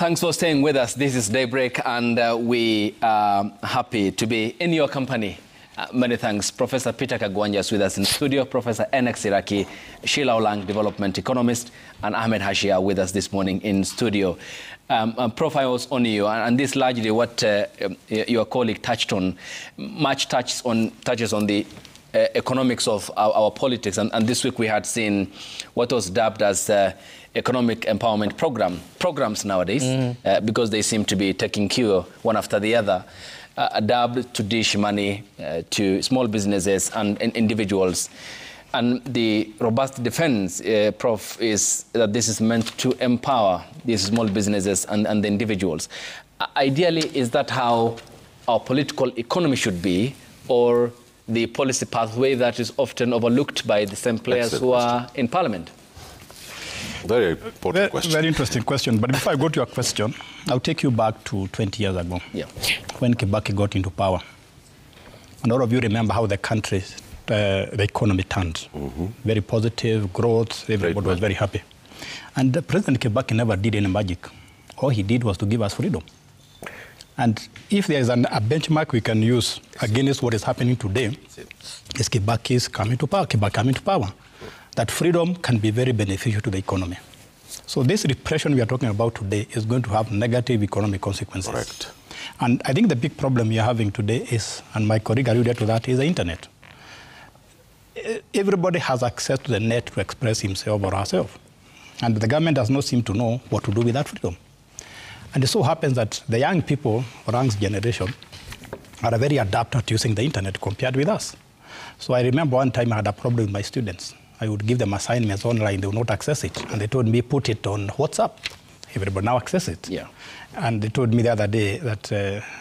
Thanks for staying with us. This is Daybreak, and we are happy to be in your company. Many thanks. Professor Peter Kagwanja is with us in studio, Professor Enex Iraki, Sheila Olang, development economist, and Ahmed Hashia with us this morning in studio. Profiles on you, and this largely what your colleague touched on, much touches on the economics of our politics, and this week we had seen what was dubbed as economic empowerment programs nowadays, because they seem to be taking cue one after the other, dubbed to dish money to small businesses and individuals. And the robust defense, Prof, is that this is meant to empower these small businesses and the individuals. Ideally, is that how our political economy should be, or the policy pathway that is often overlooked by the same players who are in Parliament? Very important question. Very interesting question. But before I go to your question, I'll take you back to 20 years ago, when Kibaki got into power. And all of you remember how the country, the economy turned. Very positive growth, everybody was very happy. And President Kibaki never did any magic. All he did was to give us freedom. And if there is a benchmark we can use against what is happening today, is Kibaki coming to power. That freedom can be very beneficial to the economy. So this repression we are talking about today is going to have negative economic consequences. Correct. And I think the big problem we are having today is, and my colleague alluded to that, is the internet. Everybody has access to the net to express himself or herself. And the government does not seem to know what to do with that freedom. And it so happens that the young people, Orang's generation, are very adapted to using the internet compared with us. So I remember one time I had a problem with my students. I would give them assignments online, they would not access it. And they told me, put it on WhatsApp. Everybody now access it. Yeah. And they told me the other day that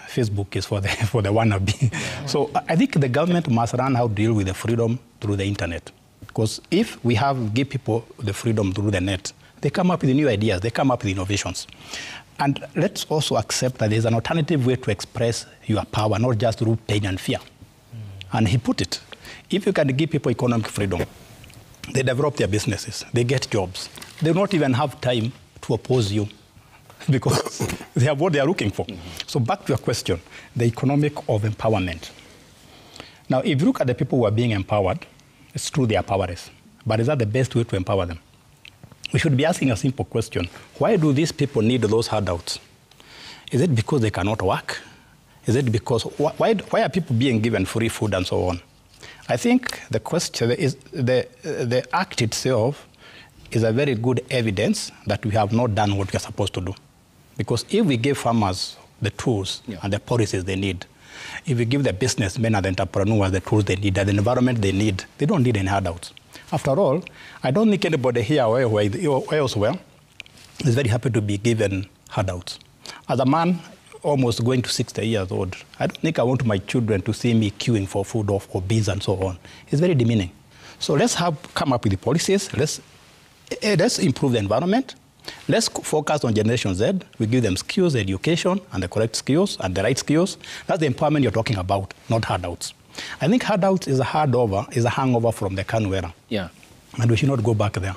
Facebook is for the wannabe. Yeah. So I think the government must learn how to deal with the freedom through the internet. Because if we give people the freedom through the net, they come up with new ideas, they come up with innovations. And let's also accept that there's an alternative way to express your power, not just through pain and fear. And he put it, if you can give people economic freedom, they develop their businesses, they get jobs. They will not even have time to oppose you because they have what they are looking for. So back to your question, the economic of empowerment. Now, if you look at the people who are being empowered, it's true they are powerless, but is that the best way to empower them? We should be asking a simple question. Why do these people need those handouts? Is it because they cannot work? Is it because, why are people being given free food and so on? I think the question is, the act itself is a very good evidence that we have not done what we are supposed to do. Because if we give farmers the tools and the policies they need, if we give the businessmen and the entrepreneurs the tools they need and the environment they need, they don't need any handouts. After all, I don't think anybody here or elsewhere is very happy to be given handouts. As a man almost going to 60 years old, I don't think I want my children to see me queuing for food or beans and so on. It's very demeaning. So let's come up with the policies. Let's improve the environment. Let's focus on Generation Z. We give them skills, education, and the correct skills and the right skills. That's the empowerment you're talking about, not handouts. I think handouts is a hangover from the KANU era. Yeah. And we should not go back there.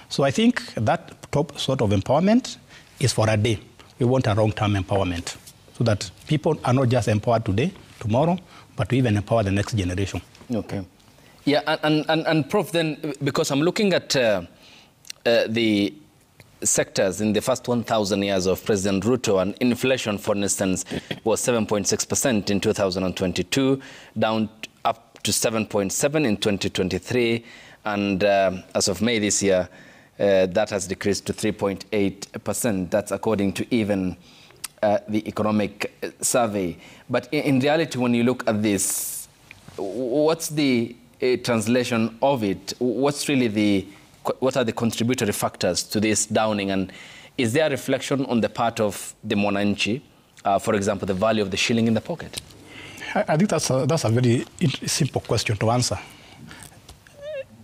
So I think that top sort of empowerment is for a day. We want a long-term empowerment so that people are not just empowered today, tomorrow, but to even empower the next generation. Okay. Yeah, and Prof, then, because I'm looking at the sectors in the first 1,000 years of President Ruto, and inflation, for instance, was 7.6% in 2022, down up to 7.7% in 2023, and as of May this year, that has decreased to 3.8%. That's according to even the economic survey. But in reality, when you look at this, what's the translation of it? What are the contributory factors to this downing? And is there a reflection on the part of the Mwananchi, for example, the value of the shilling in the pocket? I think that's a very simple question to answer.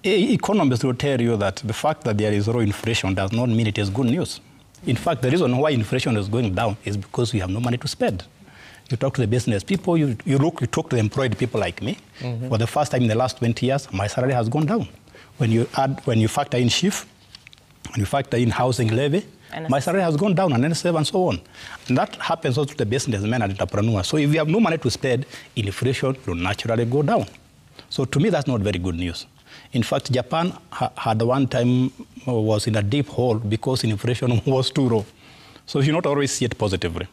Economists will tell you that the fact that there is low inflation does not mean it is good news. In fact, the reason why inflation is going down is because we have no money to spend. You talk to the business people, you talk to the employed people like me. For the first time in the last 20 years, my salary has gone down. When you factor in shift, when you factor in housing levy, My salary has gone down, and NSF and so on. And that happens also to the businessmen and entrepreneurs. So if you have no money to spend, inflation will naturally go down. So to me, that's not very good news. In fact, Japan had one time was in a deep hole because inflation was too low. So you should not always see it positively.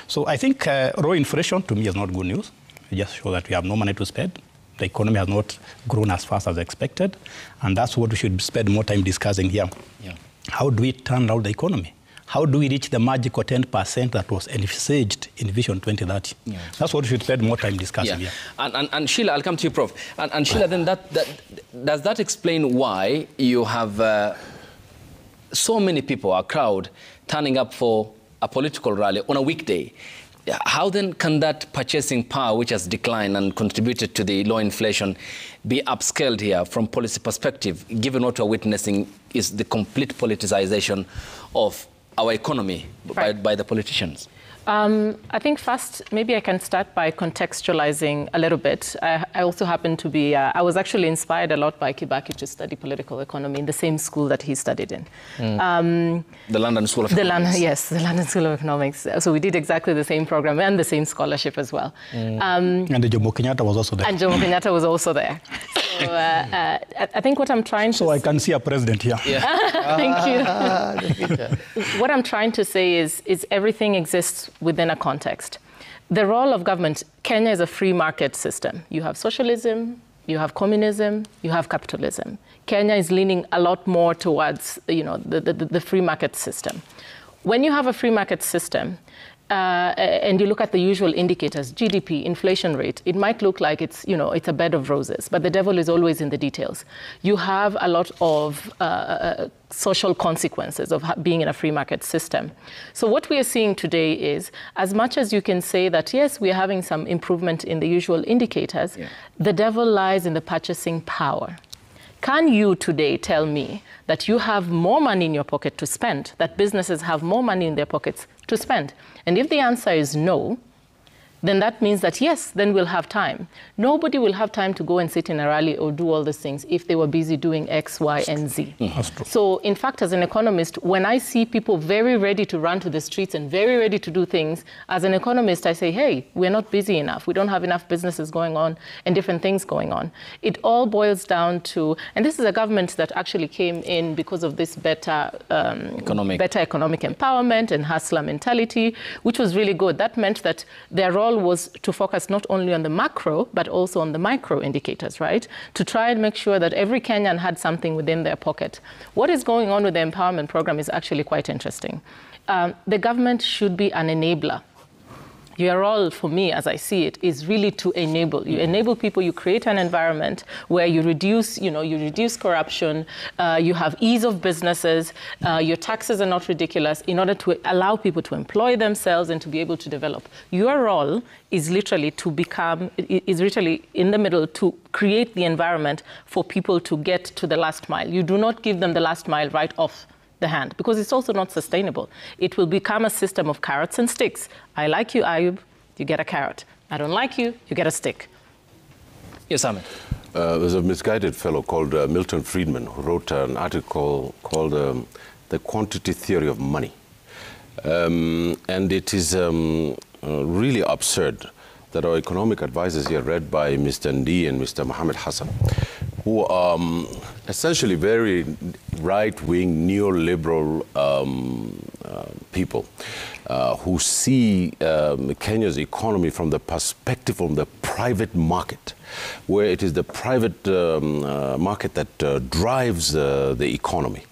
So I think low inflation to me is not good news. It just shows that we have no money to spend. The economy has not grown as fast as expected. And that's what we should spend more time discussing here. Yeah. How do we turn around the economy? How do we reach the magical 10% that was envisaged in Vision 2030? Yeah. That's what we should spend more time discussing here. And Sheila, I'll come to you, Prof. And Sheila, then does that explain why you have so many people, a crowd, turning up for a political rally on a weekday? How then can that purchasing power, which has declined and contributed to the low inflation, be upscaled here from policy perspective, given what we're witnessing is the complete politicization of our economy by the politicians? I think first, maybe I can start by contextualizing a little bit. I also happen to be, I was actually inspired a lot by Kibaki to study political economy in the same school that he studied in. The London School of Economics. Yes, the London School of Economics. So we did exactly the same program and the same scholarship as well. And Jomo Kenyatta was also there. And Jomo Kenyatta was also there. So I think what I'm trying to... So I can see a president here. Yeah. Thank you. What I'm trying to say is everything exists within a context. The role of government, Kenya is a free market system. You have socialism, you have communism, you have capitalism. Kenya is leaning a lot more towards, the free market system. When you have a free market system, and you look at the usual indicators, GDP, inflation rate, it might look like it's a bed of roses, but the devil is always in the details. You have a lot of social consequences of being in a free market system. So what we are seeing today is, as much as you can say that, yes, we are having some improvement in the usual indicators, the devil lies in the purchasing power. Can you today tell me that you have more money in your pocket to spend, that businesses have more money in their pockets to spend? And if the answer is no, then that means that, yes, then we'll have time. Nobody will have time to go and sit in a rally or do all these things if they were busy doing X, Y, and Z. So, in fact, as an economist, when I see people very ready to run to the streets and very ready to do things, as an economist, I say, hey, we're not busy enough. We don't have enough businesses going on and different things going on. It all boils down to, and this is a government that actually came in because of this better economic empowerment and hustler mentality, which was really good. That meant that their role was to focus not only on the macro, but also on the micro indicators, right? To try and make sure that every Kenyan had something within their pocket. What is going on with the empowerment program is actually quite interesting. The government should be an enabler. Your role, for me, as I see it, is really to enable. You enable people, you create an environment where you reduce corruption, you have ease of businesses, your taxes are not ridiculous, in order to allow people to employ themselves and to be able to develop. Your role is literally in the middle to create the environment for people to get to the last mile. You do not give them the last mile right off the hand, because it's also not sustainable. It will become a system of carrots and sticks. I like you, Ayub, you get a carrot. I don't like you, you get a stick. Yes, Ahmed. There's a misguided fellow called Milton Friedman who wrote an article called The Quantity Theory of Money. And it is really absurd that our economic advisors here, read by Mr. Ndi and Mr. Mohammed Hassan, who are essentially very right-wing, neoliberal people who see Kenya's economy from the perspective of the private market, where it is the private market that drives the economy.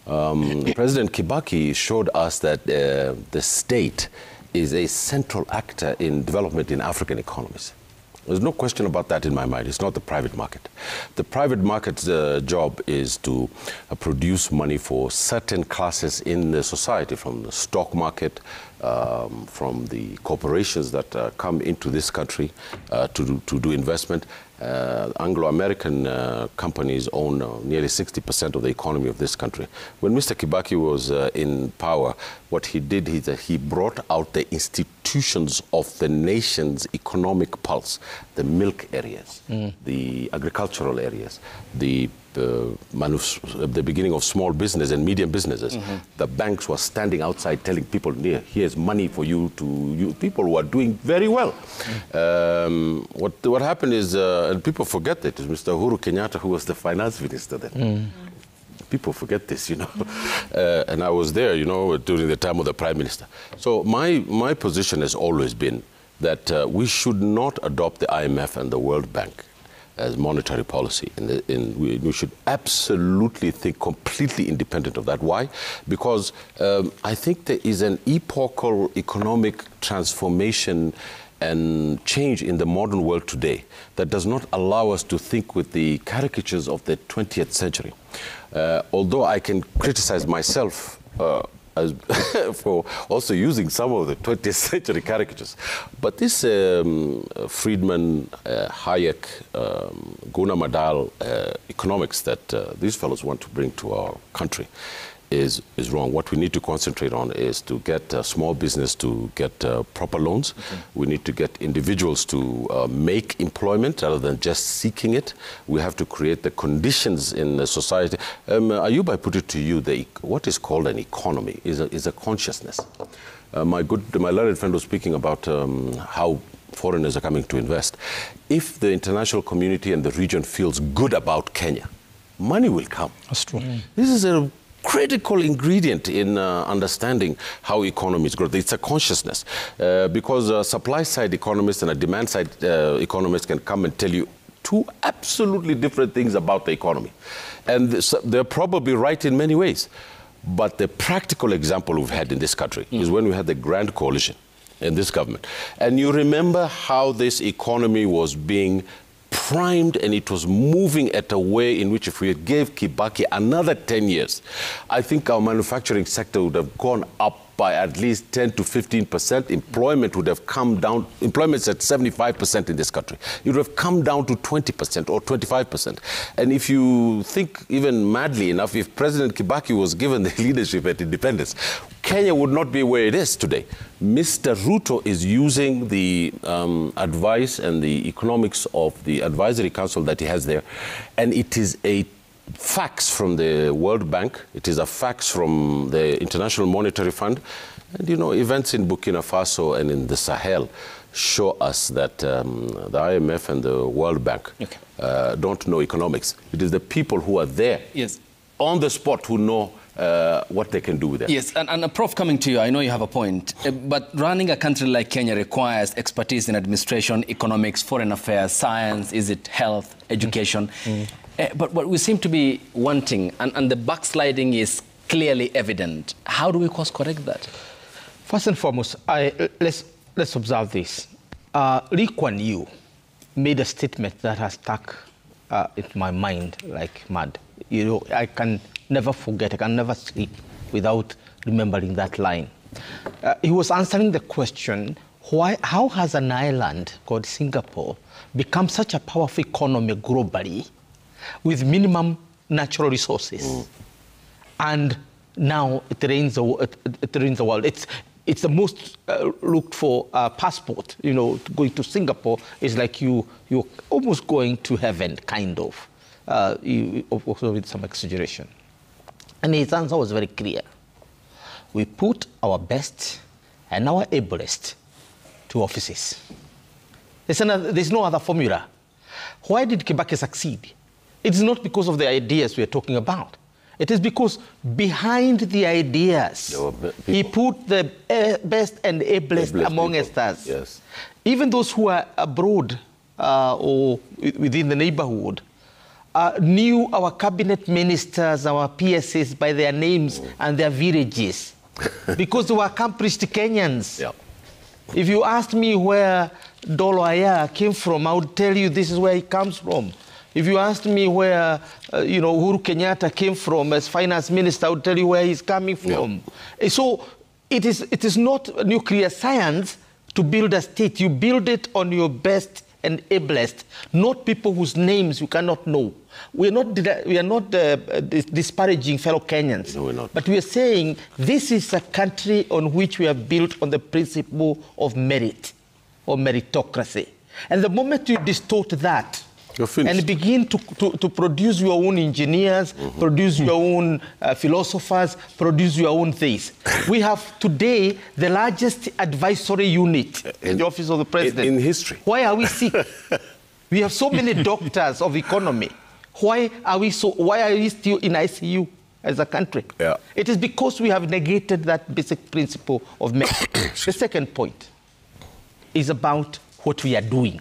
President Kibaki showed us that the state is a central actor in development in African economies. There's no question about that in my mind. It's not the private market. The private market's job is to produce money for certain classes in the society, from the stock market, from the corporations that come into this country to do investment. Anglo-American companies own nearly 60% of the economy of this country. When Mr. Kibaki was in power, what he did is that he brought out the institutions institutions of the nation's economic pulse, the milk areas, the agricultural areas, the beginning of small business and medium businesses. The banks were standing outside telling people, here's money for you people who are doing very well. What happened is, and people forget that, it was Mr. Uhuru Kenyatta who was the finance minister then. People forget this, you know. And I was there, you know, during the time of the Prime Minister. So my position has always been that we should not adopt the IMF and the World Bank as monetary policy. We should absolutely think completely independent of that. Why? Because I think there is an epochal economic transformation and change in the modern world today that does not allow us to think with the caricatures of the 20th century. Although I can criticize myself for also using some of the 20th century caricatures. But this Friedman, Hayek, Gunnar Myrdal economics that these fellows want to bring to our country is wrong. What we need to concentrate on is to get small business to get proper loans. We need to get individuals to make employment rather than just seeking it. We have to create the conditions in the society. Ayub, I put it to you, what is called an economy is a consciousness. My learned friend was speaking about how foreigners are coming to invest. If the international community and the region feels good about Kenya, money will come. That's true. This is a critical ingredient in understanding how economies grow. It's a consciousness because supply-side economists and a demand-side economist can come and tell you two absolutely different things about the economy. And they're probably right in many ways. But the practical example we've had in this country is when we had the Grand Coalition in this government. And you remember how this economy was being primed and it was moving at a way in which if we gave Kibaki another 10 years, I think our manufacturing sector would have gone up by at least 10 to 15%. Employment would have come down. Employment's at 75% in this country. It would have come down to 20% or 25%. And if you think even madly enough, if President Kibaki was given the leadership at independence, Kenya would not be where it is today. Mr. Ruto is using the advice and the economics of the advisory council that he has there, and it is a fax from the World Bank, it is a fax from the International Monetary Fund, and you know, events in Burkina Faso and in the Sahel show us that the IMF and the World Bank don't know economics. It is the people who are there on the spot who know what they can do with it. Yes, and Prof, coming to you, I know you have a point, but running a country like Kenya requires expertise in administration, economics, foreign affairs, science, is it health, education? But we seem to be wanting, and the backsliding is clearly evident. How do we course correct that? First and foremost, let's observe this. Lee Kuan Yew made a statement that has stuck in my mind like mad. You know, I can never forget, I can never sleep without remembering that line. He was answering the question, how has an island called Singapore become such a powerful economy globally with minimum natural resources, and now it reigns the world. It's the most looked for passport. You know, going to Singapore is like you're almost going to heaven, kind of, also with some exaggeration. And his answer was very clear. We put our best and our ablest to offices. There's no other formula. Why did Kibaki succeed? It's not because of the ideas we're talking about. It is because behind the ideas, he put the best and ablest amongst us. Yes. Even those who are abroad or within the neighborhood knew our cabinet ministers, our PSs by their names and their villages because they were accomplished Kenyans. Yeah. If you asked me where Dolo Aya came from, I would tell you this is where he comes from. If you asked me where, Uhuru Kenyatta came from as finance minister, I would tell you where he's coming from. Yeah. So it is not nuclear science to build a state. You build it on your best and ablest, not people whose names you cannot know. We are not disparaging fellow Kenyans. No, we're not. But we are saying this is a country on which we are built on the principle of merit or meritocracy. And the moment you distort that, you're finished. And begin to produce your own engineers, produce your own philosophers, produce your own things. We have today the largest advisory unit in the office of the president. In history. Why are we sick? We have so many doctors of economy. Why are we still in ICU as a country? Yeah. It is because we have negated that basic principle of merit. The second point is about what we are doing.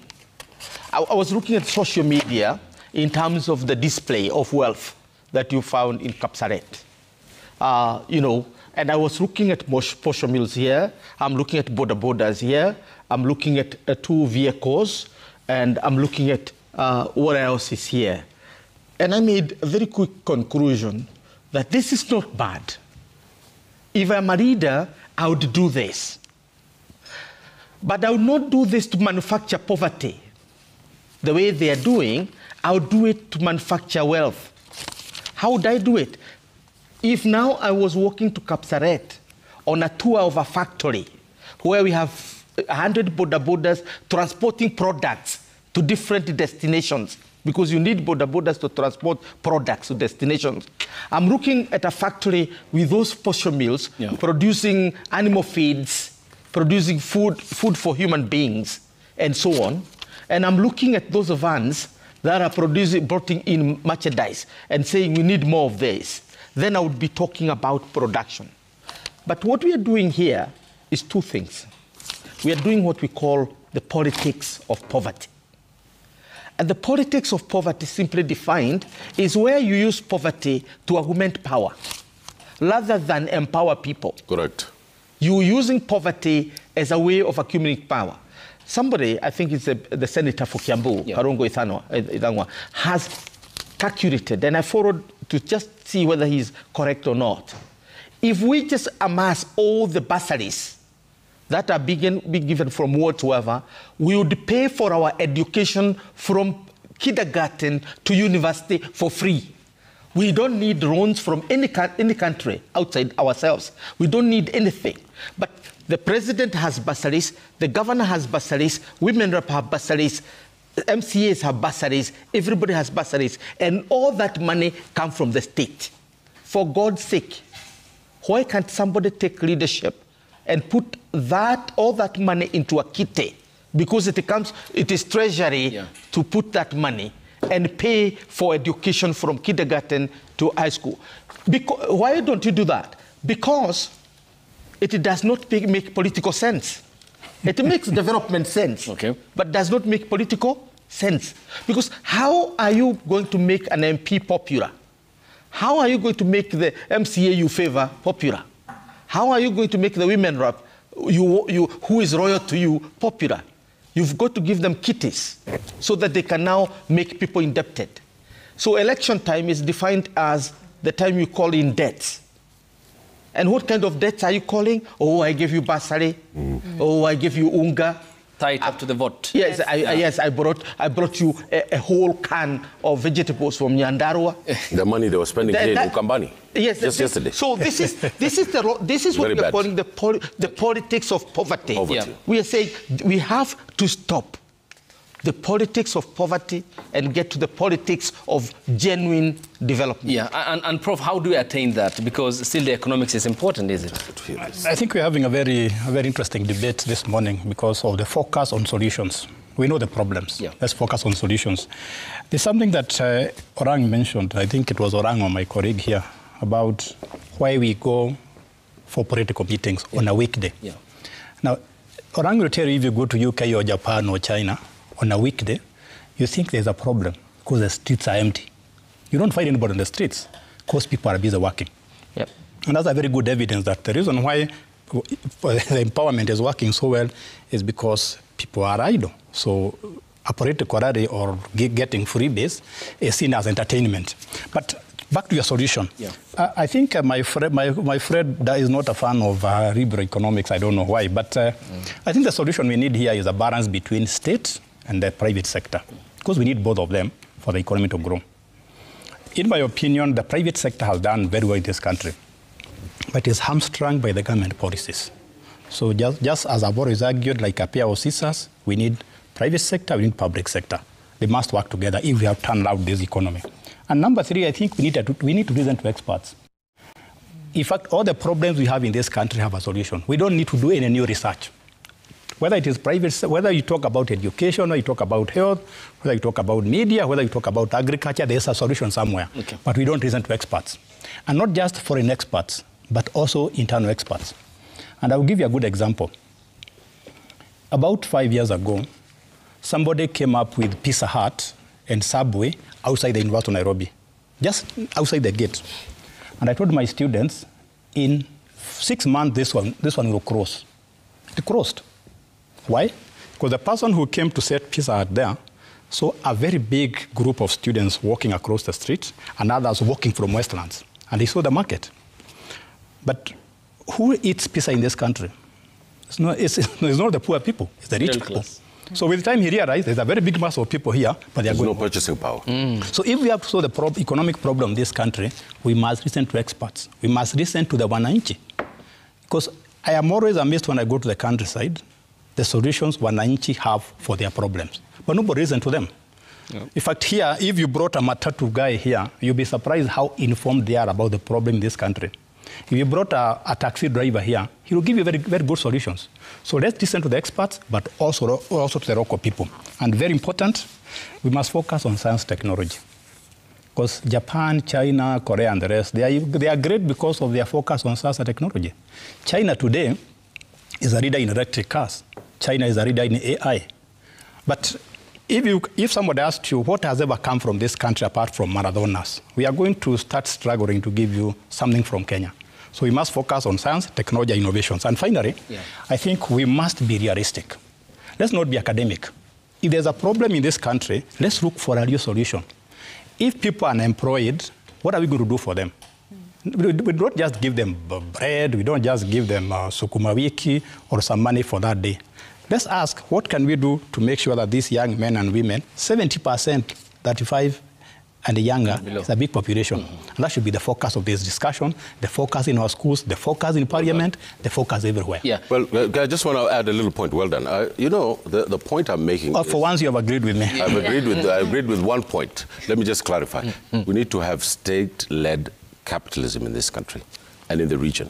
I was looking at social media in terms of the display of wealth that you found in Kapsaret. And I was looking at posho mills here. I'm looking at boda bodas here. I'm looking at 2 vehicles. And I'm looking at what else is here. And I made a very quick conclusion that this is not bad. If I'm a leader, I would do this. But I would not do this to manufacture poverty. The way they are doing, I would do it to manufacture wealth. How would I do it? If now I was walking to Kapsaret on a tour of a factory where we have 100 boda bodas transporting products to different destinations, because you need boda bodas to transport products to destinations. I'm looking at a factory with those posho mills producing animal feeds, producing food for human beings, and so on. And I'm looking at those vans that are bringing in merchandise and saying we need more of this. Then I would be talking about production. But what we are doing here is 2 things. We are doing what we call the politics of poverty. And the politics of poverty, simply defined, is where you use poverty to augment power rather than empower people. Correct. You're using poverty as a way of accumulating power. Somebody, I think it's the senator for Kiambu, Karongo Ithangwa, has calculated, and I followed to just see whether he's correct or not. If we just amass all the bursaries that are being given from whatsoever, we would pay for our education from kindergarten to university for free. We don't need loans from any country outside ourselves. We don't need anything. But the president has bursaries, the governor has bursaries, women rep have bursaries, MCAs have bursaries, everybody has bursaries, and all that money comes from the state. For God's sake, why can't somebody take leadership and put all that money into a kitty? Because it is treasury to put that money and pay for education from kindergarten to high school. Why don't you do that? Because it does not make political sense. It makes development sense, but does not make political sense. Because how are you going to make an MP popular? How are you going to make the MCA you favor popular? How are you going to make the women rep who is loyal to you popular? You've got to give them kitties so that they can now make people indebted. So election time is defined as the time you call in debts. And what kind of debts are you calling? Oh, I gave you bursary. Oh, I gave you unga. Tie it up to the vote. Yes, I brought you a whole can of vegetables from Nyandarua. The money they were spending here in Ukambani. Yes, just yesterday. So this is what we are calling the politics of poverty. We are saying we have to stop the politics of poverty and get to the politics of genuine development. Yeah, and Prof, how do we attain that? Because still the economics is important, is it? I think we're having a very interesting debate this morning because of the focus on solutions. We know the problems. Let's focus on solutions. There's something that Orang mentioned, I think it was Orang or my colleague here, about why we go for political meetings on a weekday. Now, Orang will tell you if you go to UK or Japan or China, on a weekday, you think there's a problem because the streets are empty. You don't find anybody on the streets because people are busy working. And that's a very good evidence that the reason why the empowerment is working so well is because people are idle. So a political rally or getting freebies is seen as entertainment. But back to your solution. I think my friend is not a fan of liberal economics. I don't know why. But I think the solution we need here is a balance between state and the private sector, because we need both of them for the economy to grow. In my opinion, the private sector has done very well in this country, but is hamstrung by the government policies. So just as I've always argued, like a pair of scissors, we need private sector, we need public sector. They must work together if we have turned out this economy. And number three, I think we need to listen to experts. In fact, all the problems we have in this country have a solution. We don't need to do any new research. Whether it is private, whether you talk about education, or you talk about health, whether you talk about media, whether you talk about agriculture, there's a solution somewhere. Okay. But we don't listen to experts. And not just foreign experts, but also internal experts. And I will give you a good example. About 5 years ago, somebody came up with Pizza Hut and Subway outside the University of Nairobi, just outside the gate. And I told my students, in 6 months, this one will cross. It crossed. Why? Because the person who came to set Pizza Hut there saw a very big group of students walking across the street and others walking from Westlands. And he saw the market. But who eats pizza in this country? It's not the poor people, it's the rich people. So with the time he realized there's a very big mass of people here, but there's no purchasing power. So if we have to solve the economic problem in this country, we must listen to experts. We must listen to the wananchi. Because I am always amazed when I go to the countryside, the solutions wananchi have for their problems. But nobody listens to them. Yep. In fact, here, if you brought a matatu guy here, you'll be surprised how informed they are about the problem in this country. If you brought a taxi driver here, he will give you very, very good solutions. So let's listen to the experts, but also to the local people. And very important, we must focus on science technology. Because Japan, China, Korea, and the rest, they are great because of their focus on science and technology. China today is a leader in electric cars. China is a leader in AI. But if somebody asks you what has ever come from this country apart from Maradonas, we are going to start struggling to give you something from Kenya. So we must focus on science, technology, innovations. And finally, I think we must be realistic. Let's not be academic. If there's a problem in this country, let's look for a real solution. If people are unemployed, what are we going to do for them? We don't just give them bread, we don't just give them sukuma wiki or some money for that day. Let's ask, what can we do to make sure that these young men and women, 70%, 35 and younger, is a big population. And that should be the focus of this discussion, the focus in our schools, the focus in parliament, the focus everywhere. Yeah. Well, I just want to add a little point. Well done. You know, the point I'm making is, for once you have agreed with me. I agreed with one point. Let me just clarify. We need to have state-led capitalism in this country and in the region.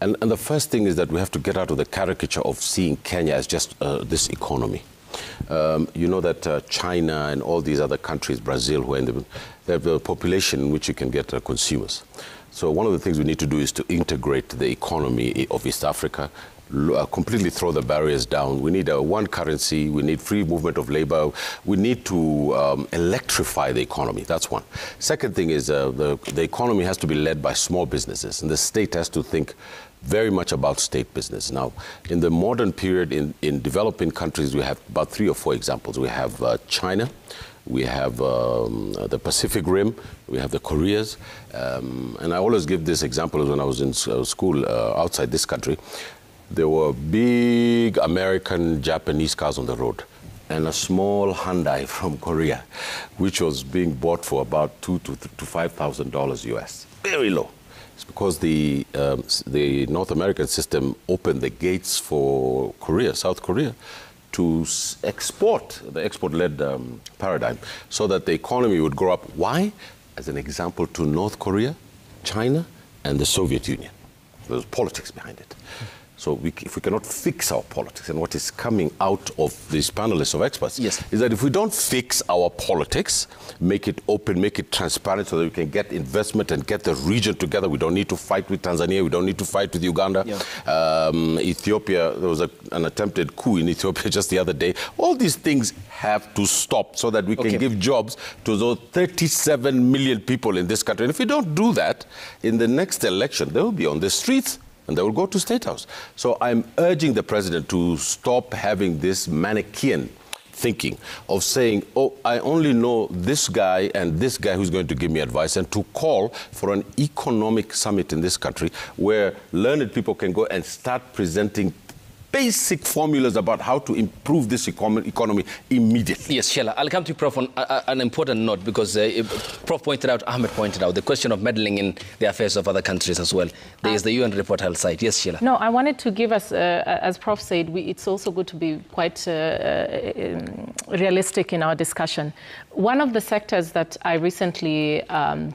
And the first thing is that we have to get out of the caricature of seeing Kenya as just this economy. You know that China and all these other countries, Brazil, who are they have a population in which you can get consumers. So one of the things we need to do is to integrate the economy of East Africa, completely throw the barriers down. We need one currency. We need free movement of labor. We need to electrify the economy. That's one. Second thing is the economy has to be led by small businesses, and the state has to think very much about state business. Now, in the modern period, in developing countries, we have about 3 or 4 examples. We have China, we have the Pacific Rim, we have the Koreas, and I always give this example when I was in school outside this country. There were big American, Japanese cars on the road, and a small Hyundai from Korea, which was being bought for about $2,000 to $5,000 US, very low. It's because the North American system opened the gates for Korea, South Korea, to export, the export-led paradigm, so that the economy would grow up. Why? As an example to North Korea, China, and the Soviet Union. There's politics behind it. So if we cannot fix our politics, and what is coming out of these panelists of experts is that if we don't fix our politics, make it open, make it transparent so that we can get investment and get the region together. We don't need to fight with Tanzania. We don't need to fight with Uganda. Ethiopia, there was an attempted coup in Ethiopia just the other day. All these things have to stop so that we can give jobs to those 37 million people in this country. And if we don't do that, in the next election, they will be on the streets, and they will go to State House. So I'm urging the president to stop having this Manichaean thinking of saying, oh, I only know this guy and this guy who's going to give me advice, and to call for an economic summit in this country where learned people can go and start presenting basic formulas about how to improve this economy immediately. Yes, Sheila, I'll come to Prof on an important note, because Prof pointed out, Ahmed pointed out, the question of meddling in the affairs of other countries as well. There is the UN report I'll cite. Yes, Sheila. No, I wanted to give us, as Prof said, it's also good to be quite realistic in our discussion. One of the sectors that I recently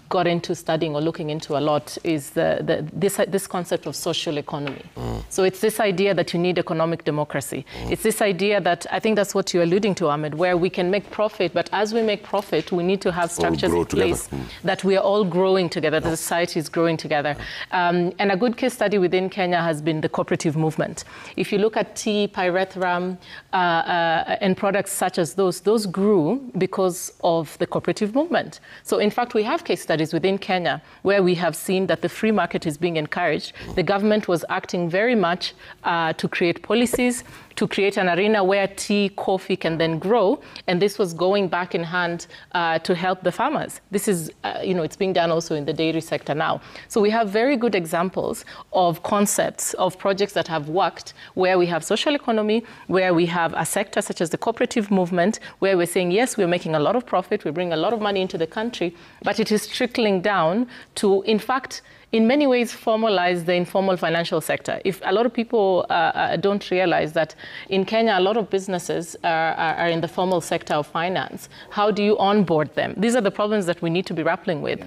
got into studying or looking into a lot is this concept of social economy. So it's this idea that you need economic democracy. It's this idea that, I think that's what you're alluding to, Ahmed, where we can make profit, but as we make profit, we need to have structures in place that we are all growing together, the society is growing together. And a good case study within Kenya has been the cooperative movement. If you look at tea, pyrethrum, and products such as those grew because of the cooperative movement. So in fact, we have case studies within Kenya where we have seen that the free market is being encouraged. The government was acting very much to create policies, to create an arena where tea, coffee can then grow, and this was going back in hand to help the farmers. This is, it's being done also in the dairy sector now. So we have very good examples of concepts, of projects that have worked, where we have social economy, where we have a sector such as the cooperative movement, where we're saying, yes, we're making a lot of profit, we bring a lot of money into the country, but it is trickling down to, in fact, in many ways, formalize the informal financial sector. If a lot of people don't realize that in Kenya, a lot of businesses are in the formal sector of finance. How do you onboard them? These are the problems that we need to be grappling with.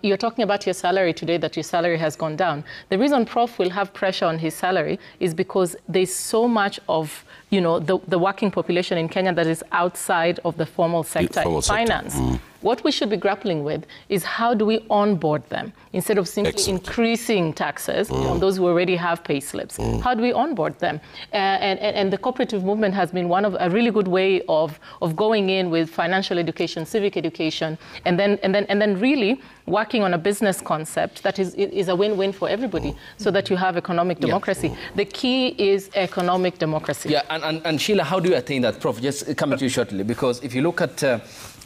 You're talking about your salary today, that your salary has gone down. The reason Prof will have pressure on his salary is because there's so much of the working population in Kenya that is outside of the formal sector in finance. What we should be grappling with is how do we onboard them instead of simply increasing taxes on those who already have pay slips. How do we onboard them? And the cooperative movement has been a really good way of going in with financial education, civic education, and then really working on a business concept that is a win-win for everybody, so that you have economic democracy. The key is economic democracy. Yeah, and Sheila, how do you attain that? Prof, just coming to you shortly, because if you look at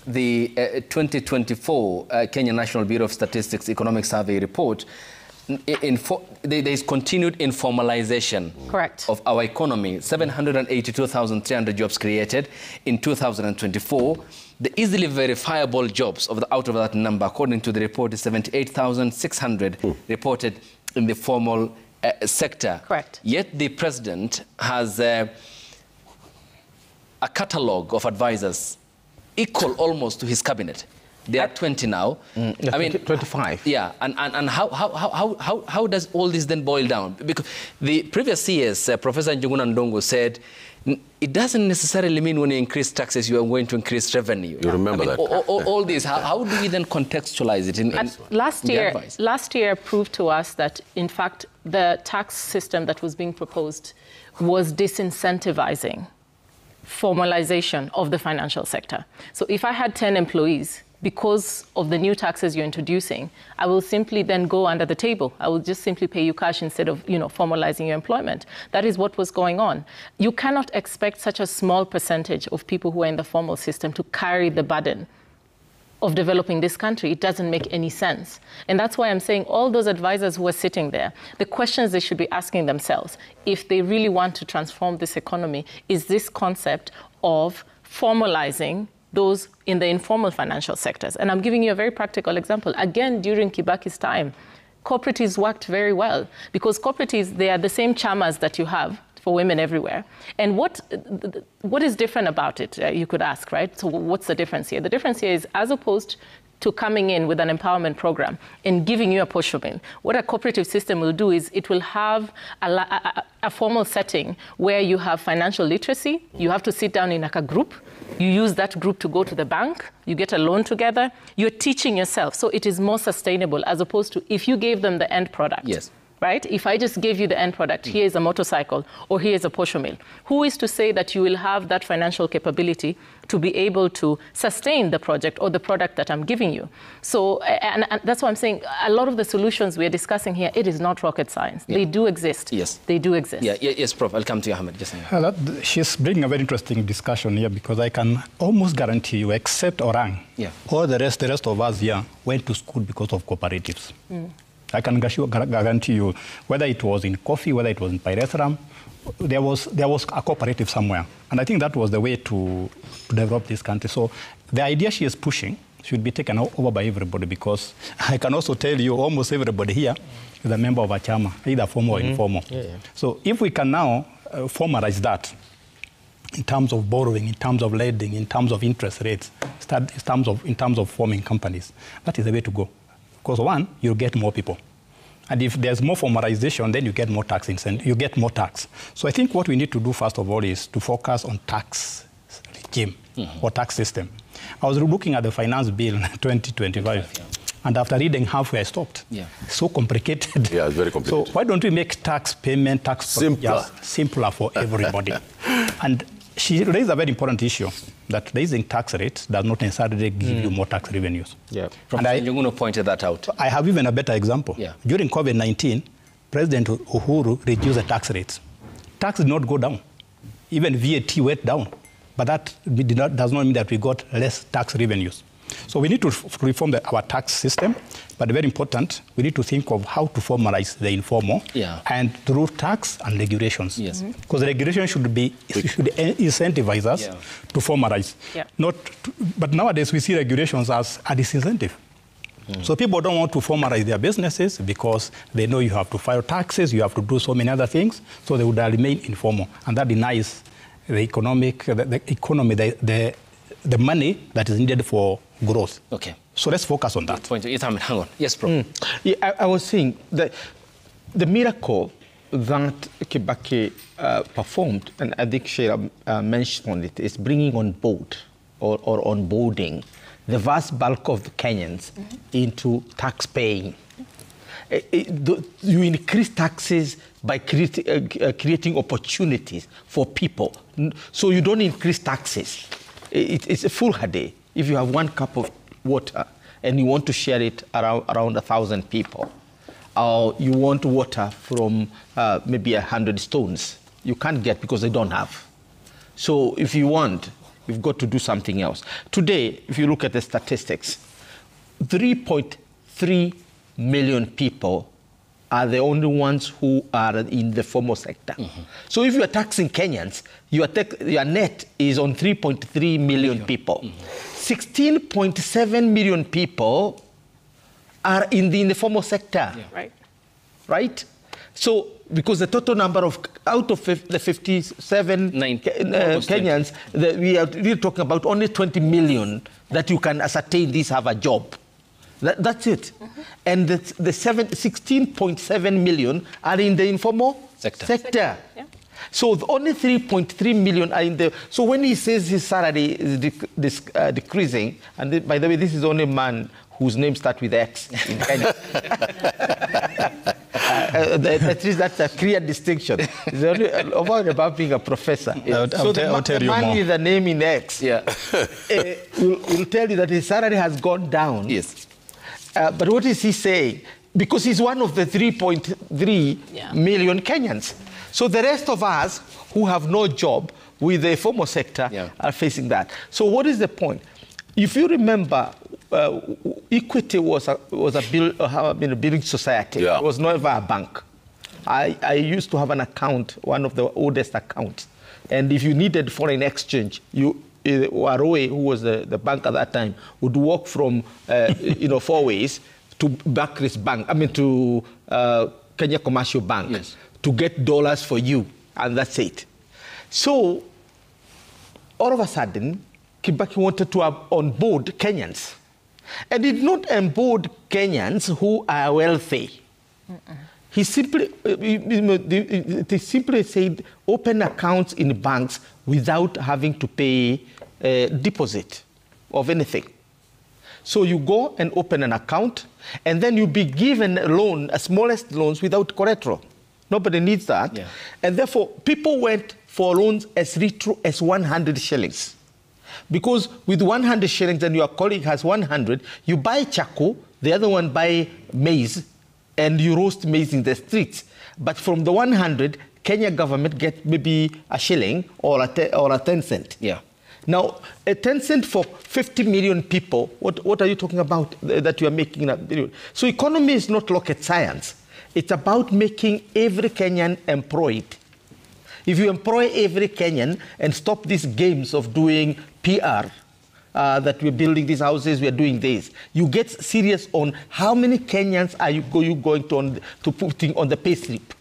the 2024 Kenya National Bureau of Statistics Economic Survey report, there is continued informalization of our economy. 782,300 jobs created in 2024. The easily verifiable jobs out of that number, according to the report, is 78,600 reported in the formal sector. Yet the president has a catalogue of advisors equal almost to his cabinet. There are 20 now. I mean, 25. Yeah, and how does all this then boil down? Because the previous CS, Professor Njuguna Ndongo, said it doesn't necessarily mean when you increase taxes you are going to increase revenue. You remember that. All this, how do we then contextualize it? Last year proved to us that, in fact, the tax system that was being proposed was disincentivizing formalization of the financial sector. So if I had 10 employees, because of the new taxes you're introducing, I will simply then go under the table. I will just simply pay you cash instead of, formalizing your employment. That is what was going on. You cannot expect such a small percentage of people who are in the formal system to carry the burden of developing this country. It doesn't make any sense. And that's why I'm saying all those advisors who are sitting there, the questions they should be asking themselves, if they really want to transform this economy, is this concept of formalizing those in the informal financial sectors. And I'm giving you a very practical example. Again, during Kibaki's time, cooperatives worked very well, because cooperatives, they are the same chamas that you have for women everywhere. And what is different about it, you could ask, right? So what's the difference here? The difference here is, as opposed to coming in with an empowerment program and giving you a posho meal, what a cooperative system will do is it will have a formal setting where you have financial literacy. You have to sit down in like a group. You use that group to go to the bank. You get a loan together. You're teaching yourself. So it is more sustainable, as opposed to if you gave them the end product. Yes. Right? If I just gave you the end product, here is a motorcycle or here is a posho meal, who is to say that you will have that financial capability to be able to sustain the project or the product that I'm giving you? So, and that's why I'm saying a lot of the solutions we're discussing here, it is not rocket science. They do exist. Yes. They do exist. Yes, Prof. I'll come to you, Ahmed. She's bringing a very interesting discussion here, because I can almost guarantee you, except Orang, all the rest of us here went to school because of cooperatives. I can guarantee you, whether it was in coffee, whether it was in pyrethrum, there was a cooperative somewhere. And I think that was the way to develop this country. So the idea she is pushing should be taken over by everybody, because I can also tell you almost everybody here is a member of a chama, either formal or informal. So if we can now formalize that in terms of borrowing, in terms of lending, in terms of interest rates, in terms of forming companies, that is the way to go. Because one, you'll get more people. And if there's more formalization, then you get more tax incentive, you get more tax. So I think what we need to do, first of all, is to focus on tax regime or tax system. I was looking at the finance bill 2025, and after reading halfway, I stopped. It's so complicated. Yeah, it's very complicated. So why don't we make tax payment, simpler for everybody? And she raised a very important issue, that raising tax rates does not necessarily give you more tax revenues. Professor Njuguna pointed that out. I have even a better example. During COVID-19, President Uhuru reduced the tax rates. Tax did not go down. Even VAT went down. But that does not mean that we got less tax revenues. So we need to reform our tax system, but very important, we need to think of how to formalize the informal and through tax and regulations. Because the regulation should incentivize us to formalize. But nowadays we see regulations as a disincentive. So people don't want to formalize their businesses because they know you have to file taxes, you have to do so many other things, so they would remain informal. And that denies the economy, the money that is needed for growth. So let's focus on that. Hang on. Yes, Prof. I was saying that the miracle that Kibaki performed, and I think Sheila mentioned it, is bringing on board or onboarding the vast bulk of the Kenyans into tax paying. You increase taxes by creating opportunities for people. So you don't increase taxes. It's a foolhardy. If you have 1 cup of water and you want to share it around 1,000 people, or you want water from maybe 100 stones, you can't get because they don't have. So if you want, you've got to do something else. Today, if you look at the statistics, 3.3 million people are the only ones who are in the formal sector. So if you are taxing Kenyans, your net is on 3.3 million people. 16.7 million people are in the informal sector. Right? So, because the total number of, out of the 57 Kenyans, we are really talking about only 20 million that you can ascertain these have a job. That's it. And the 16.7 million are in the informal sector. So only 3.3 million are in the... So when he says his salary is decreasing, and by the way, this is only a man whose name starts with X in Kenya. At least that's a clear distinction. It's only about being a professor. So the man with a name in X will tell you that his salary has gone down. But what is he saying? Because he's one of the 3.3 million Kenyans. So the rest of us who have no job with the formal sector are facing that. So what is the point? If you remember, Equity was a building society. It was never a bank. I used to have an account, one of the oldest accounts. And if you needed foreign exchange, Waroe, who was the bank at that time, would walk from 4 ways to Barclays Bank, to Kenya Commercial Bank to get dollars for you, and that's it. So all of a sudden, Kibaki wanted to onboard Kenyans. And did not onboard Kenyans who are wealthy. He simply said, open accounts in banks without having to pay a deposit of anything. So you go and open an account, and then you'll be given a loan, a smallest loans without collateral. Nobody needs that. And therefore, people went for loans as little as 100 shillings. Because with 100 shillings and your colleague has 100, you buy charcoal, the other one buy maize, and you roast maize in the streets. But from the 100, Kenya government get maybe a shilling or a 10 cent. Now, a 10 cent for 50 million people, what are you talking about that you are making? So economy is not rocket science. It's about making every Kenyan employed. If you employ every Kenyan and stop these games of doing PR, that we're building these houses, we're doing this, you get serious on how many Kenyans are you going to putting on the pay slip,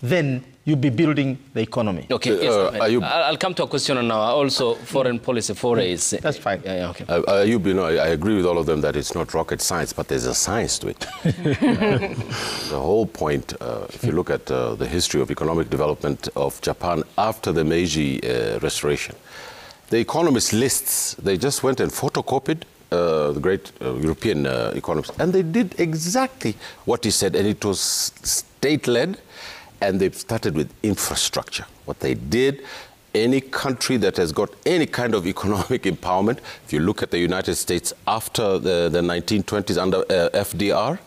then you'll be building the economy. Okay, yes, I'll come to a question on also foreign policy forays. That's fine. Yeah, okay. I agree with all of them that it's not rocket science, but there's a science to it. The whole point, if you look at the history of economic development of Japan after the Meiji Restoration, the economist lists, they just went and photocopied the great European economists, and they did exactly what he said, and it was state-led, and they started with infrastructure. What they did, any country that has got any kind of economic empowerment, if you look at the United States after the 1920s under FDR,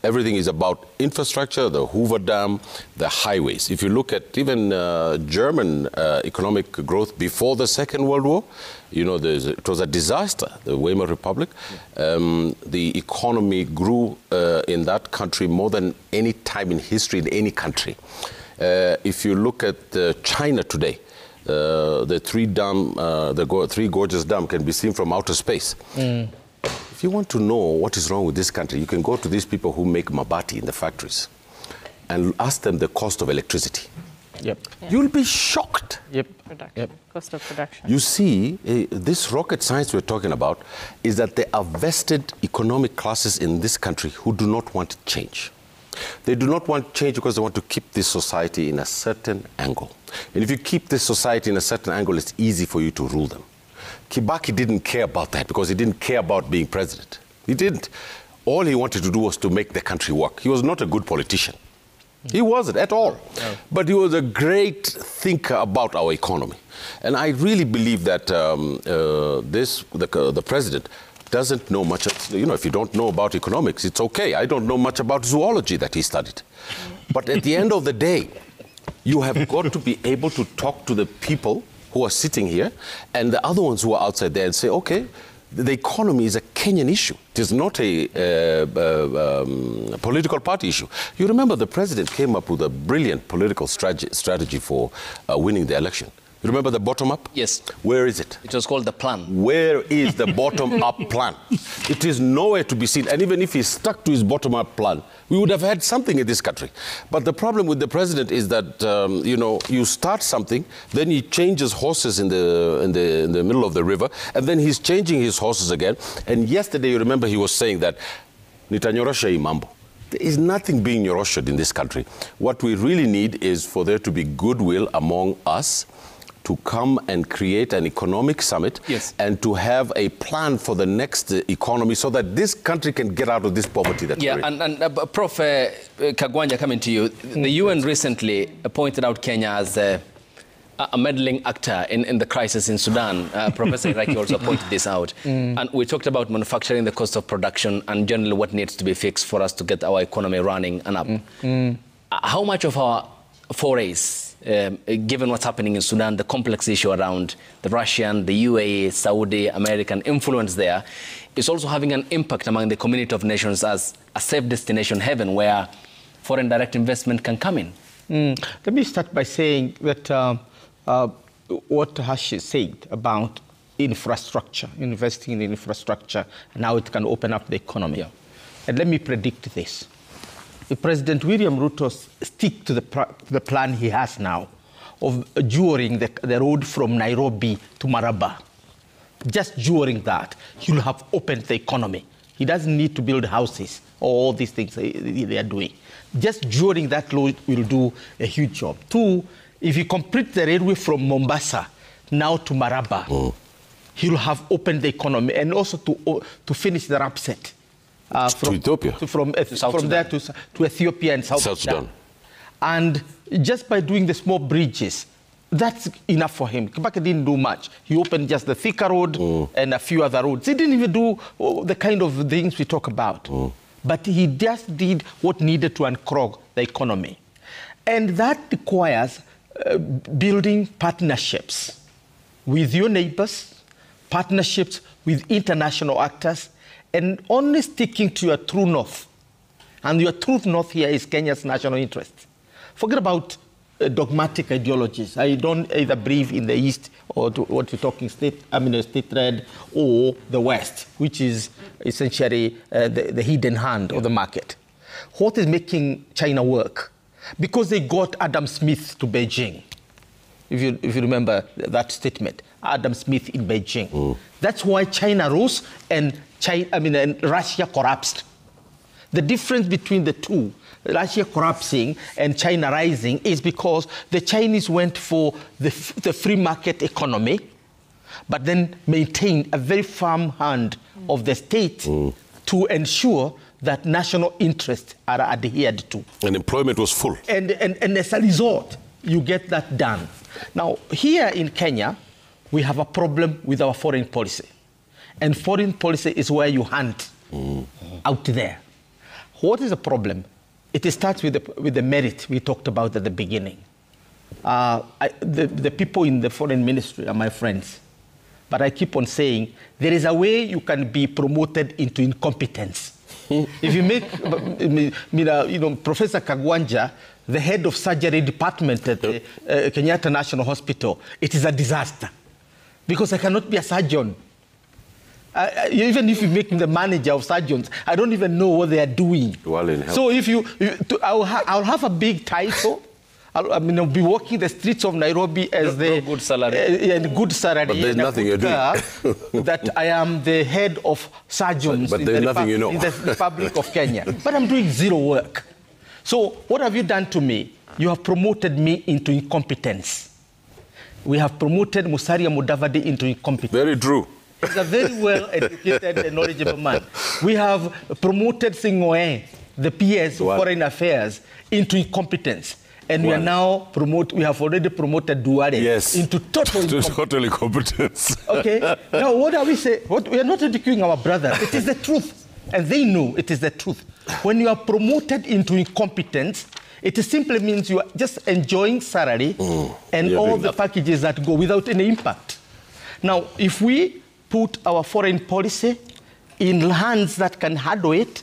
everything is about infrastructure, the Hoover Dam, the highways. If you look at even German economic growth before the Second World War, you know, it was a disaster, the Weimar Republic. The economy grew in that country more than any time in history in any country. If you look at China today, the Three Gorges Dam can be seen from outer space. If you want to know what is wrong with this country, you can go to these people who make mabati in the factories and ask them the cost of electricity. Yep. Yeah. You'll be shocked. Yep. Production. Cost of production. You see, this rocket science we're talking about is that there are vested economic classes in this country who do not want change. They do not want change because they want to keep this society in a certain angle. And if you keep this society in a certain angle, it's easy for you to rule them. Kibaki didn't care about that because he didn't care about being president. He didn't. All he wanted to do was to make the country work. He was not a good politician. He wasn't at all. No. But he was a great thinker about our economy. And I really believe that the president doesn't know much. You know, if you don't know about economics, it's okay. I don't know much about zoology that he studied. But at the end of the day, you have got to be able to talk to the people who are sitting here and the other ones who are outside there and say, okay, the economy is a Kenyan issue. It is not a political party issue. You remember the president came up with a brilliant political strategy for winning the election. You remember the bottom-up? Yes. Where is it? It was called the plan. Where is the bottom-up plan? It is nowhere to be seen. And even if he stuck to his bottom-up plan, we would have had something in this country. But the problem with the president is that, you know, you start something, then he changes horses in the middle of the river, and then he's changing his horses again. And yesterday, you remember he was saying that, Nitanyorosha imambo. There is nothing being nyoroshed in this country. What we really need is for there to be goodwill among us, to come and create an economic summit, yes, and to have a plan for the next economy so that this country can get out of this poverty that we're in. And Prof. Kagwanja, coming to you, the UN recently pointed out Kenya as a meddling actor in the crisis in Sudan. Professor Iraki also pointed this out. And we talked about manufacturing, the cost of production, and generally what needs to be fixed for us to get our economy running and up. How much of our forays, given what's happening in Sudan, the complex issue around the Russian, the UAE, Saudi, American influence there, is also having an impact among the community of nations as a safe destination haven where foreign direct investment can come in? Let me start by saying that what Hashi said about infrastructure, investing in infrastructure, and how it can open up the economy. Yeah. And let me predict this. If President William Ruto stick to the plan he has now of during the road from Nairobi to Maraba, just during that, he'll have opened the economy. He doesn't need to build houses or all these things they are doing. Just during that road will do a huge job. Two, if you complete the railway from Mombasa now to Maraba, he'll have opened the economy and also to finish the RAPSET. To Ethiopia. From there to Ethiopia and South Sudan. And just by doing the small bridges, that's enough for him. Kibaki didn't do much. He opened just the Thika Road and a few other roads. He didn't even do the kind of things we talk about. But he just did what needed to unclog the economy. And that requires building partnerships with your neighbors, partnerships with international actors, and only sticking to your true north. And your true north here is Kenya's national interest. Forget about dogmatic ideologies. I don't either believe in the East or what you're talking state trade or the West, which is essentially the hidden hand of the market. What is making China work? Because they got Adam Smith to Beijing. If you remember that statement, Adam Smith in Beijing. That's why China rose and Russia collapsed. The difference between the two, Russia collapsing and China rising, is because the Chinese went for the free market economy, but then maintained a very firm hand of the state to ensure that national interests are adhered to. And employment was full. And as a result, you get that done. Now, here in Kenya, we have a problem with our foreign policy. And foreign policy is where you hunt out there. What is the problem? It starts with the merit we talked about at the beginning. The people in the foreign ministry are my friends. But I keep on saying, there is a way you can be promoted into incompetence. If you make, Professor Kagwanja, the head of surgery department at the Kenyatta National Hospital, it is a disaster. Because I cannot be a surgeon. Even if you make me the manager of surgeons, I don't even know what they are doing. Well, in health. So if I'll have a big title. I'll be walking the streets of Nairobi as the good salary. And good salary. But there's nothing you're doing. That I am the head of surgeons but there's nothing you know. in the Republic of Kenya. But I'm doing zero work. So what have you done to me? You have promoted me into incompetence. We have promoted Musalia Mudavadi into incompetence. Very true. He's a very well-educated and knowledgeable man. We have promoted Singoe, the PS of Foreign Affairs, into incompetence. And we are now we have already promoted Duale into total incompetence. Okay. Now, what are we saying? We are not ridiculing our brother. It is the truth. And they know it is the truth. When you are promoted into incompetence, it simply means you are just enjoying salary and all the packages that go without any impact. Now, if we put our foreign policy in hands that can handle it,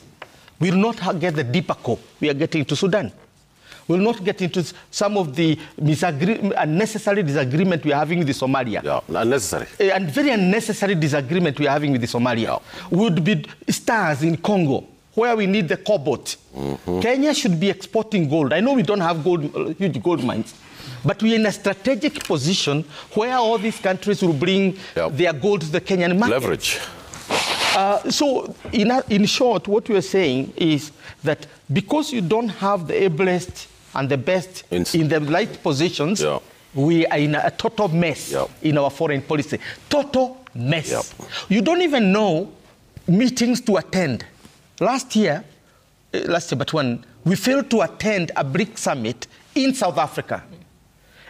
we will not get the deeper core we are getting to Sudan. We will not get into some of the unnecessary disagreement we are having with the Somalia. Yeah, unnecessary. And very unnecessary disagreement we are having with the Somalia. Would be stars in Congo, where we need the cobalt. Kenya should be exporting gold. I know we don't have huge gold mines, but we are in a strategic position where all these countries will bring their gold to the Kenyan market. Leverage. So, in short, what we are saying is that because you don't have the ablest and the best in the right positions, we are in a total mess in our foreign policy. Total mess. You don't even know meetings to attend. Last year, we failed to attend a BRIC summit in South Africa.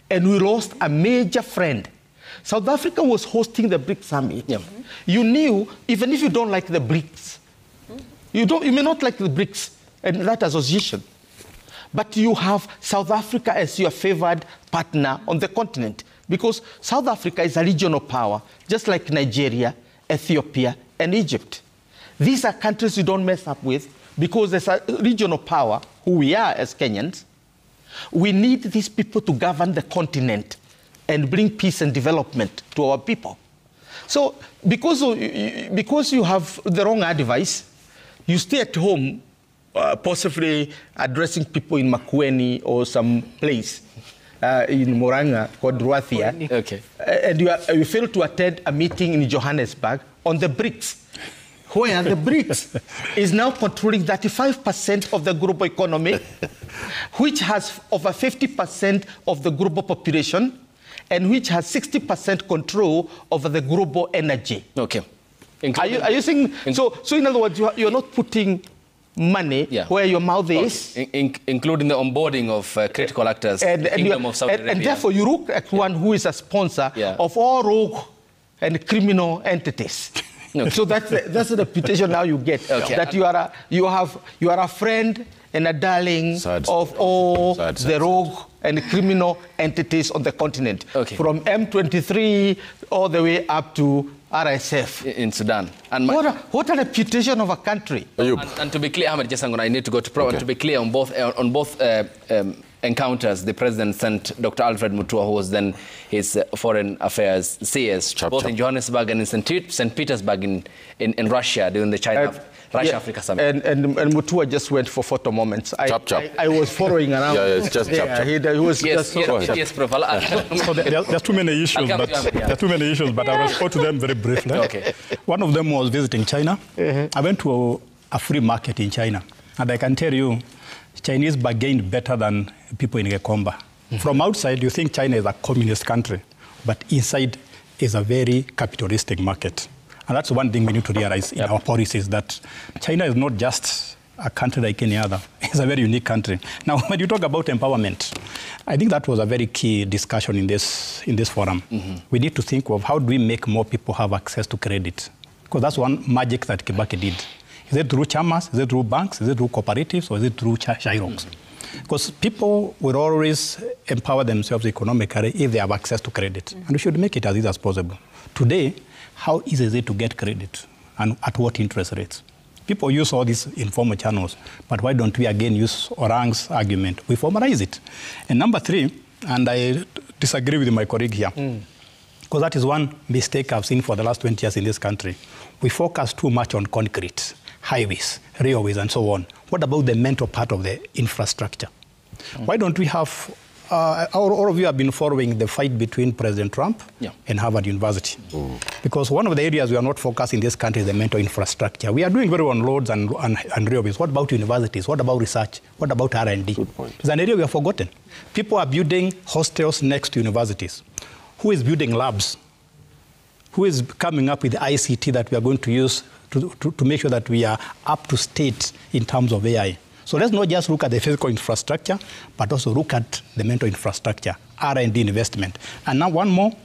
And we lost a major friend. South Africa was hosting the BRIC summit. You knew, even if you don't like the BRICS, you may not like the BRICS and that association, but you have South Africa as your favored partner on the continent, because South Africa is a regional power, just like Nigeria, Ethiopia, and Egypt. These are countries you don't mess up with, because there's a regional power, who we are as Kenyans. We need these people to govern the continent and bring peace and development to our people. So because you have the wrong advice, you stay at home, possibly addressing people in Makueni or some place in Murang'a called Ruathia. Okay. And you fail to attend a meeting in Johannesburg on the BRICS, where the BRICS is now controlling 35% of the global economy, which has over 50% of the global population, and which has 60% control over the global energy. Okay. Are you saying, so in other words, you're not putting money where your mouth is? Including the onboarding of critical actors in the Kingdom of Saudi Arabia. And therefore, you look at one who is a sponsor of all rogue and criminal entities. So that's the reputation now you get, that you are a friend and a darling of all the rogue and criminal entities on the continent, from M23 all the way up to RSF in Sudan. And what a reputation of a country. And to be clear, Ahmed Jessangon, I need to go to to be clear on both encounters, the president sent Dr. Alfred Mutua, who was then his foreign affairs CS, both in Johannesburg and in St. Petersburg in Russia during the Russia-Africa summit. And Mutua just went for photo moments. I was following around. Yeah, it's just chap. He was yes, just yes, Prof. So there's too many issues, but I will respond to them very briefly. Okay. One of them was visiting China. I went to a free market in China, and I can tell you, Chinese bargained better than people in Gekomba. From outside, you think China is a communist country, but inside is a very capitalistic market. And that's one thing we need to realize in our policies, that China is not just a country like any other. It's a very unique country. Now, when you talk about empowerment, I think that was a very key discussion in this forum. We need to think of how do we make more people have access to credit? Because that's one magic that Kibaki did. Is it through chamas? Is it through banks? Is it through cooperatives? Or is it through Shyrocks? Because people will always empower themselves economically if they have access to credit. And we should make it as easy as possible. Today, how easy is it to get credit? And at what interest rates? People use all these informal channels, but why don't we again use Orang's argument? We formalize it. And number three, and I disagree with my colleague here, because that is one mistake I've seen for the last 20 years in this country. We focus too much on concrete, highways, railways, and so on. What about the mental part of the infrastructure? Why don't we have, all of you have been following the fight between President Trump and Harvard University. Because one of the areas we are not focused in this country is the mental infrastructure. We are doing very well on roads and railways. What about universities? What about research? What about R&D? It's an area we have forgotten. People are building hostels next to universities. Who is building labs? Who is coming up with the ICT that we are going to use to make sure that we are up to state in terms of AI? So let's not just look at the physical infrastructure, but also look at the mental infrastructure, R&D investment. And now one more,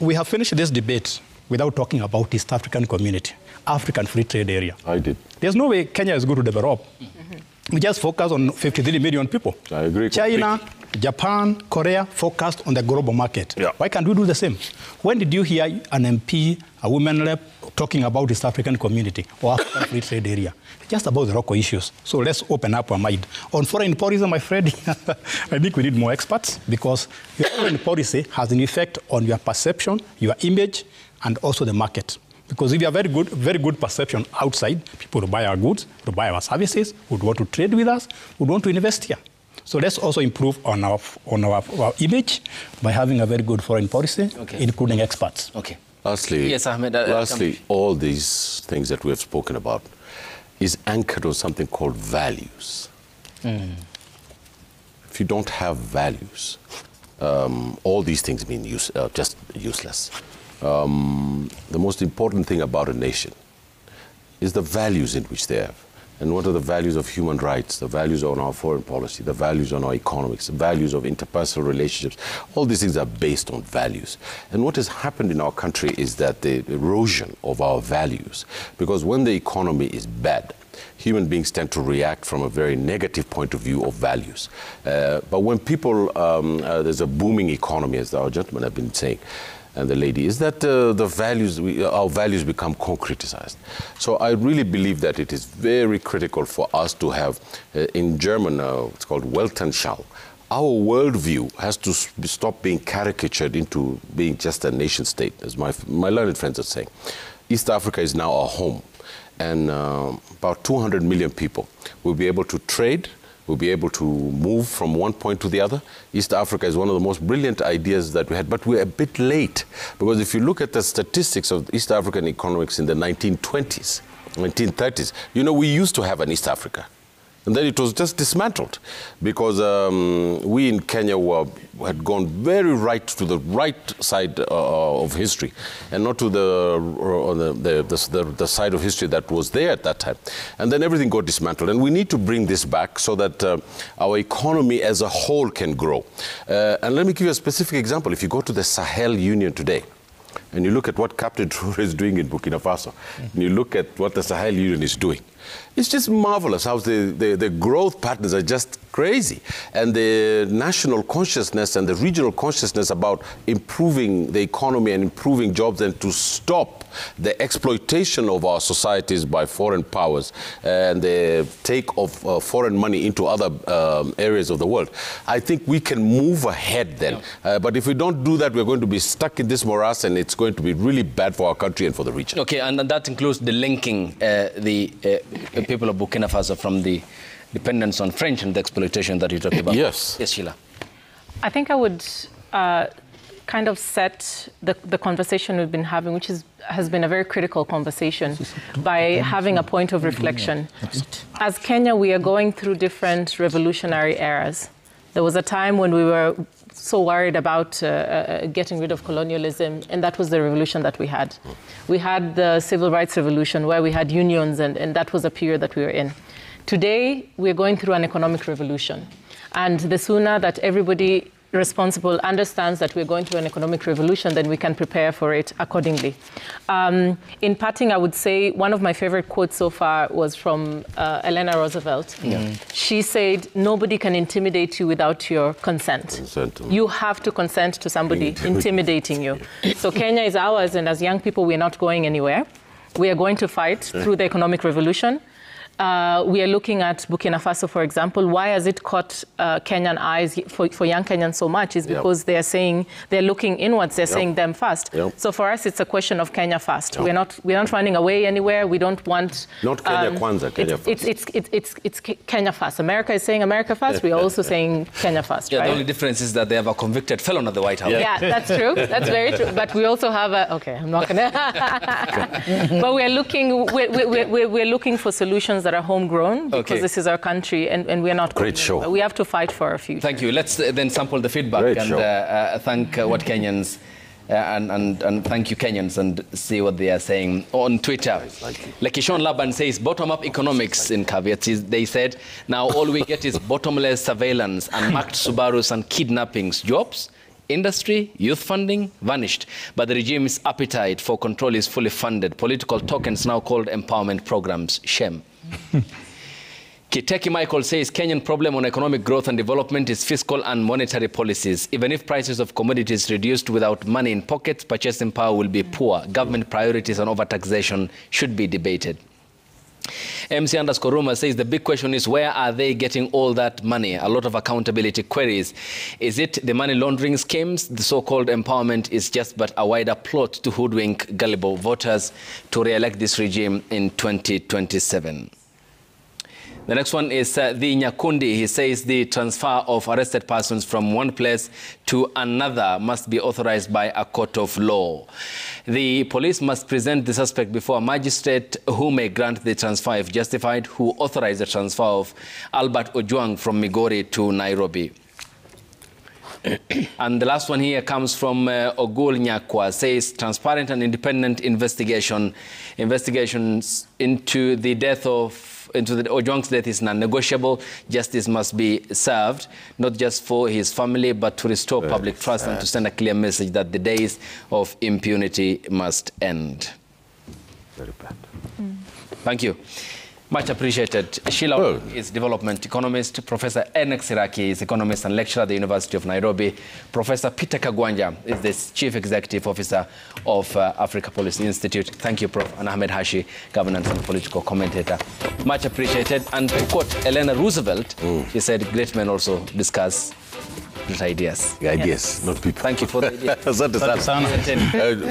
we have finished this debate without talking about East African community, African free trade area. I did. There's no way Kenya is going to develop. We just focus on 53 million people. I agree. China, Japan, Korea focused on the global market. Why can't we do the same? When did you hear an MP, a woman rep, talking about East African community or African free trade area? Just about the local issues. So let's open up our mind. On foreign policy, my friend, I think we need more experts, because your foreign policy has an effect on your perception, your image, and also the market. Because if you have very good perception outside, people will buy our goods, will buy our services, would want to trade with us, would want to invest here. So let's also improve on our image by having a very good foreign policy, including experts. Okay. Lastly, yes, Ahmed, all these things that we have spoken about is anchored on something called values. If you don't have values, all these things mean just useless. The most important thing about a nation is the values in which they have. And what are the values of human rights, the values on our foreign policy, the values on our economics, the values of interpersonal relationships. All these things are based on values. And what has happened in our country is that the erosion of our values, because when the economy is bad, human beings tend to react from a very negative point of view of values. But when people, there's a booming economy, as our gentlemen have been saying, and the lady, is that our values become concretized. So I really believe that it is very critical for us to have, in German, it's called Weltanschauung. Our worldview has to stop being caricatured into being just a nation state, as my learned friends are saying. East Africa is now our home, and about 200 million people will be able to trade, will be able to move from one point to the other. East Africa is one of the most brilliant ideas that we had, but we're a bit late. Because if you look at the statistics of East African economics in the 1920s, 1930s, you know, we used to have an East Africa. And then it was just dismantled because we in Kenya had gone very right to the right side of history and not to the side of history that was there at that time. And then everything got dismantled. And we need to bring this back so that our economy as a whole can grow. And let me give you a specific example. If you go to the Sahel Union today, and you look at what Captain Traoré is doing in Burkina Faso, and you look at what the Sahel Union is doing, it's just marvelous how the growth patterns are just crazy. And the national consciousness and the regional consciousness about improving the economy and improving jobs and to stop the exploitation of our societies by foreign powers and the take of foreign money into other areas of the world. I think we can move ahead then. But if we don't do that, we're going to be stuck in this morass, and it's going to be really bad for our country and for the region. Okay, and that includes the linking the people of Burkina Faso from the dependence on French and the exploitation that you talked about. Yes. Yes, Sheila. I think I would kind of set the conversation we've been having, which has been a very critical conversation, by having a point of reflection. As Kenya, we are going through different revolutionary eras. There was a time when we were so worried about getting rid of colonialism, and that was the revolution that we had. We had the civil rights revolution, where we had unions, and that was a period that we were in. Today, we're going through an economic revolution. And the sooner that everybody responsible understands that we're going through an economic revolution, then we can prepare for it accordingly. In parting, I would say one of my favorite quotes so far was from Eleanor Roosevelt. She said, "Nobody can intimidate you without your consent. You have to consent to somebody intimidating you." So Kenya is ours, and as young people, we're not going anywhere. We are going to fight through the economic revolution. We are looking at Burkina Faso, for example. Why has it caught Kenyan eyes for young Kenyans so much? Is because they are saying, they're looking inwards, they're saying them first. So for us, it's a question of Kenya first. We're not running away anywhere. We don't want... Not Kenya Kwanza, Kenya first. It's Kenya first. America is saying America first. We are also saying Kenya first, right? The only difference is that they have a convicted felon at the White House. Yeah, that's true. That's very true. But we also have a... Okay, I'm not going to... But we're looking for solutions that are homegrown, because this is our country, and we're not... Great show. We have to fight for our future. Thank you. Let's then sample the feedback. Great and thank what Kenyans, and thank you Kenyans, and see what they are saying on Twitter. Lekishon Laban says, bottom-up economics in caveats. They said, now all we get is bottomless surveillance and marked Subarus and kidnappings. Jobs, industry, youth funding, vanished. But the regime's appetite for control is fully funded. Political tokens now called empowerment programs. Shame. Kiteki Michael says, Kenyan problem on economic growth and development is fiscal and monetary policies. Even if prices of commodities reduced without money in pockets, purchasing power will be poor. Government priorities on overtaxation should be debated. MC_Ruma says, the big question is, where are they getting all that money? A lot of accountability queries. Is it the money laundering schemes? The so-called empowerment is just but a wider plot to hoodwink gullible voters to re-elect this regime in 2027. The next one is the Nyakundi. He says the transfer of arrested persons from one place to another must be authorized by a court of law. The police must present the suspect before a magistrate who may grant the transfer if justified, who authorized the transfer of Albert Ojwang from Migori to Nairobi. And the last one here comes from Ogul Nyakwa, says transparent and independent investigations into the Ojwang's death is non-negotiable. Justice must be served, not just for his family, but to restore public trust and to send a clear message that the days of impunity must end. Very bad. Thank you. Much appreciated. Sheila is development economist. Professor Enoch Siraki is economist and lecturer at the University of Nairobi. Professor Peter Kagwanja is the Chief Executive Officer of Africa Policy Institute. Thank you, Prof. And Ahmed Hashi, governance and political commentator. Much appreciated. And to quote Eleanor Roosevelt, she said, great men also discuss great ideas. Ideas, not people. Thank you for the idea.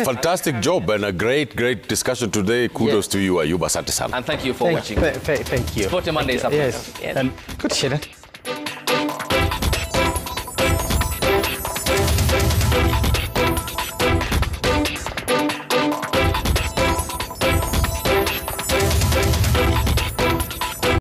Fantastic job and a great discussion today. Kudos to you, Ayuba. Asante sana. And thank you for watching. Thank you. Sport Monday is up. Yes. Yes. Good, Sheila.